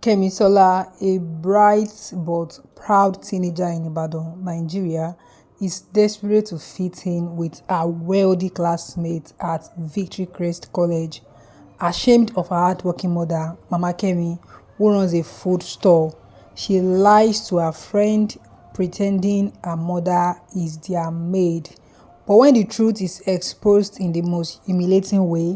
Kemisola, a bright but proud teenager in Ibadan, Nigeria, is desperate to fit in with her wealthy classmates at Victory Crest College. Ashamed of her hardworking mother, Mama Kemi, who runs a food store, she lies to her friend pretending her mother is their maid. But when the truth is exposed in the most humiliating way,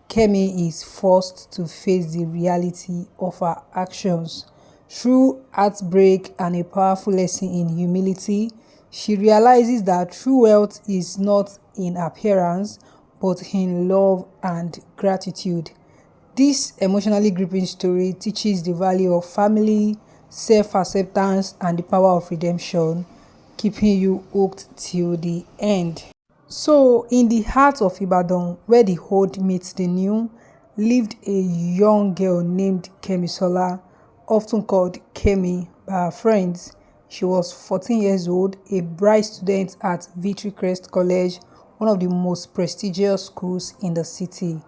Kemi is forced to face the reality of her actions. Through heartbreak and a powerful lesson in humility, she realizes that true wealth is not in appearance but in love and gratitude. This emotionally gripping story teaches the value of family, self acceptance, and the power of redemption, keeping you hooked till the end. So, in the heart of Ibadan, where the old meets the new, lived a young girl named Kemisola, often called Kemi by her friends. She was 14 years old, a bright student at Victory Crest College, one of the most prestigious schools in the city.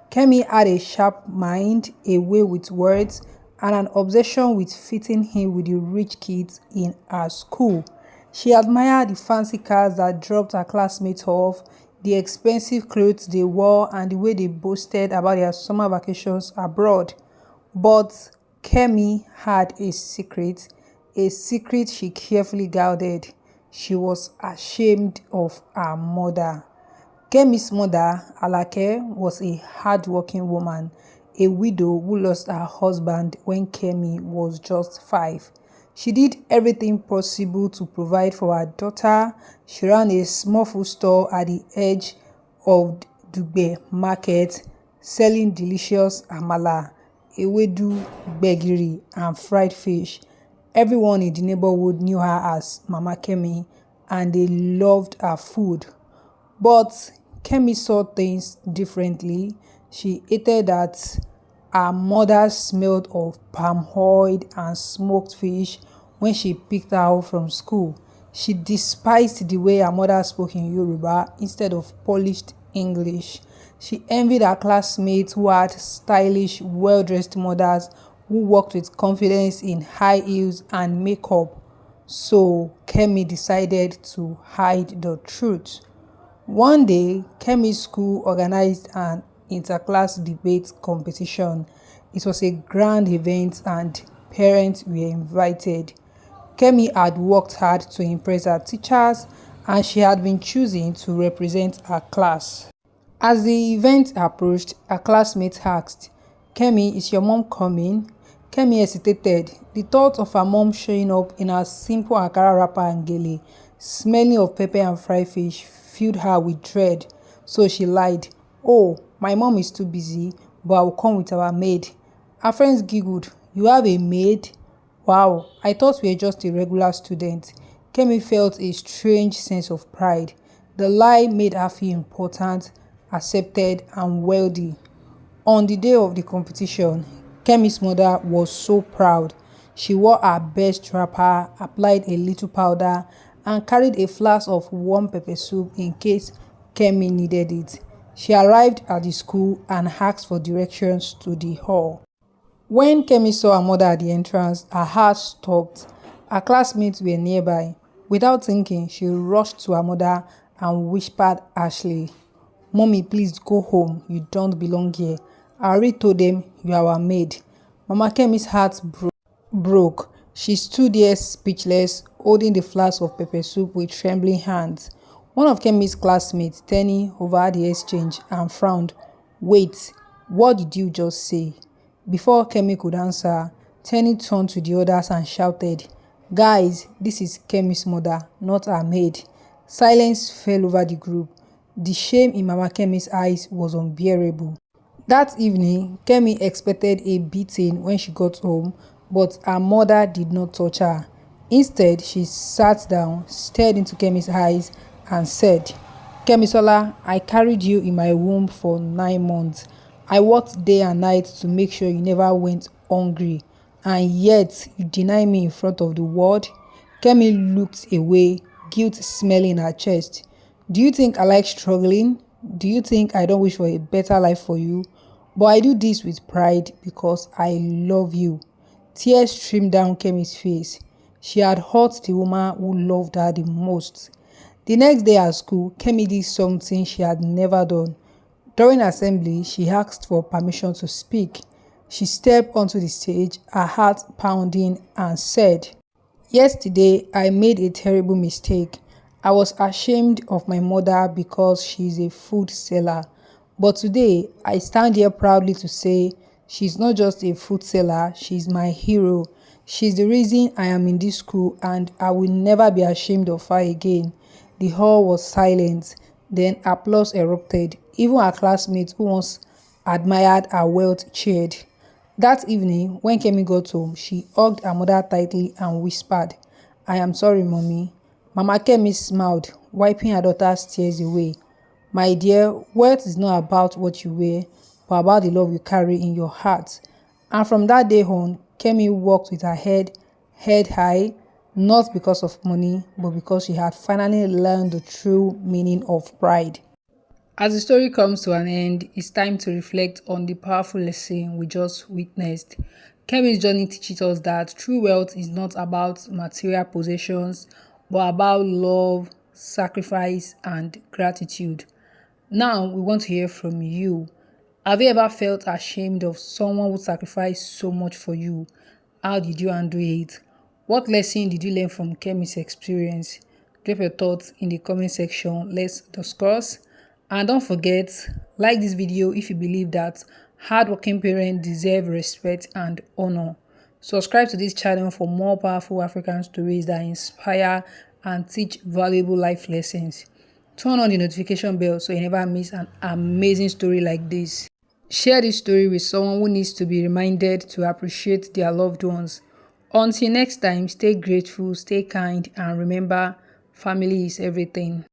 Kemi had a sharp mind, a way with words, and an obsession with fitting in with the rich kids in her school. She admired the fancy cars that dropped her classmates off, the expensive clothes they wore, and the way they boasted about their summer vacations abroad. But Kemi had a secret she carefully guarded. She was ashamed of her mother. Kemi's mother, Alake, was a hardworking woman, a widow who lost her husband when Kemi was just 5. She did everything possible to provide for her daughter. She ran a small food store at the edge of Dugbe Market, selling delicious amala, ewedu, gbegiri, and fried fish. Everyone in the neighborhood knew her as Mama Kemi, and they loved her food. But Kemi saw things differently. She hated that her mother smelled of palm oil and smoked fish when she picked her up from school. She despised the way her mother spoke in Yoruba instead of polished English. She envied her classmates who had stylish, well-dressed mothers who walked with confidence in high heels and makeup. So Kemi decided to hide the truth. One day, Kemi's school organized an interclass debate competition. It was a grand event and parents were invited. Kemi had worked hard to impress her teachers and she had been chosen to represent her class. As the event approached, her classmates asked, "Kemi, is your mom coming?" Kemi hesitated. The thought of her mom showing up in her simple Ankara wrapper and gele, smelling of pepper and fried fish, filled her with dread. So she lied. "Oh, my mom is too busy, but I will come with our maid." Her friends giggled. "You have a maid? Wow, I thought we were just a regular student." Kemi felt a strange sense of pride. The lie made her feel important, accepted, and wealthy. On the day of the competition, Kemi's mother was so proud. She wore her best wrapper, applied a little powder, and carried a flask of warm pepper soup in case Kemi needed it. She arrived at the school and asked for directions to the hall. When Kemi saw her mother at the entrance, her heart stopped. Her classmates were nearby. Without thinking, she rushed to her mother and whispered harshly, "Mommy, please go home. You don't belong here. I already told them you are our maid." Mama Kemi's heart broke. She stood there speechless, holding the flask of pepper soup with trembling hands. One of Kemi's classmates, Tenny, overheard the exchange and frowned. "Wait, what did you just say?" Before Kemi could answer, Tenny turned to the others and shouted, "Guys, this is Kemi's mother, not her maid." Silence fell over the group. The shame in Mama Kemi's eyes was unbearable. That evening, Kemi expected a beating when she got home, but her mother did not touch her. Instead, she sat down, stared into Kemi's eyes, and said, "Kemisola, I carried you in my womb for 9 months. I worked day and night to make sure you never went hungry, and yet you deny me in front of the world." Kemi looked away, guilt smelling in her chest. "Do you think I like struggling? Do you think I don't wish for a better life for you? But I do this with pride because I love you." Tears streamed down Kemi's face. She had hurt the woman who loved her the most. The next day at school, Kemi did something she had never done. During assembly, she asked for permission to speak. She stepped onto the stage, her heart pounding, and said, "Yesterday, I made a terrible mistake. I was ashamed of my mother because she is a food seller. But today, I stand here proudly to say she's not just a food seller, she's my hero. She's the reason I am in this school and I will never be ashamed of her again." The hall was silent. Then applause erupted. Even her classmates who once admired her wealth cheered. That evening, when Kemi got home, she hugged her mother tightly and whispered, "I am sorry, mommy." Mama Kemi smiled, wiping her daughter's tears away. "My dear, wealth is not about what you wear, but about the love you carry in your heart." And from that day on, Kemi walked with her head high, not because of money, but because she had finally learned the true meaning of pride. As the story comes to an end, it's time to reflect on the powerful lesson we just witnessed. Kemi's journey teaches us that true wealth is not about material possessions, but about love, sacrifice, and gratitude. Now, we want to hear from you. Have you ever felt ashamed of someone who sacrificed so much for you? How did you handle it? What lesson did you learn from Kemi's experience? Drop your thoughts in the comment section. Let's discuss. And don't forget, like this video if you believe that hardworking parents deserve respect and honor. Subscribe to this channel for more powerful African stories that inspire and teach valuable life lessons. Turn on the notification bell so you never miss an amazing story like this. Share this story with someone who needs to be reminded to appreciate their loved ones. Until next time, stay grateful, stay kind, and remember, family is everything.